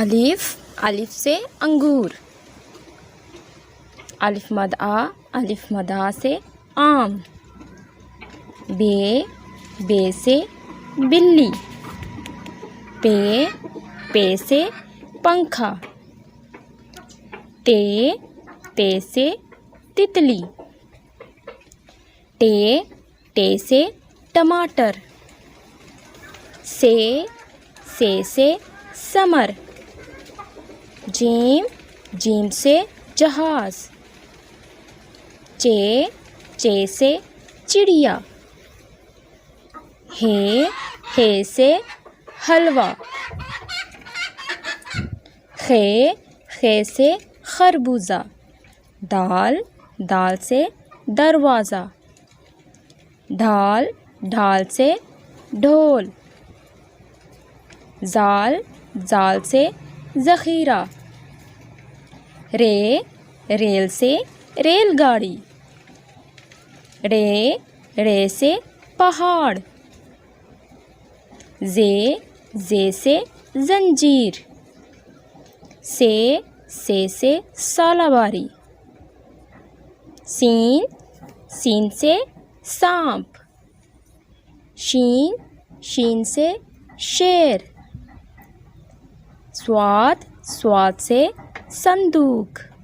الف، الف سے انگور. الف مد آ، الف مد آ سے آم. بے، بے سے بلی. پے، پے سے پنکھا. تے، تے سے تتلی. ٹے، ٹے سے ٹماٹر. سے سمر. جیم، جیم سے جہاز. چے، چے سے چڑیا. ہے سے حلوہ. خے سے خربوزہ. دال، دال سے دروازہ. ڈھال، ڈھال سے ڈھول. زال، زال سے ذخیرہ. ریل سے ریل گاڑی. رے سے پہاڑ. زے سے زنجیر. سے سالہ باری. سین سے سانپ. شین سے شیر. صاد سے صندوق.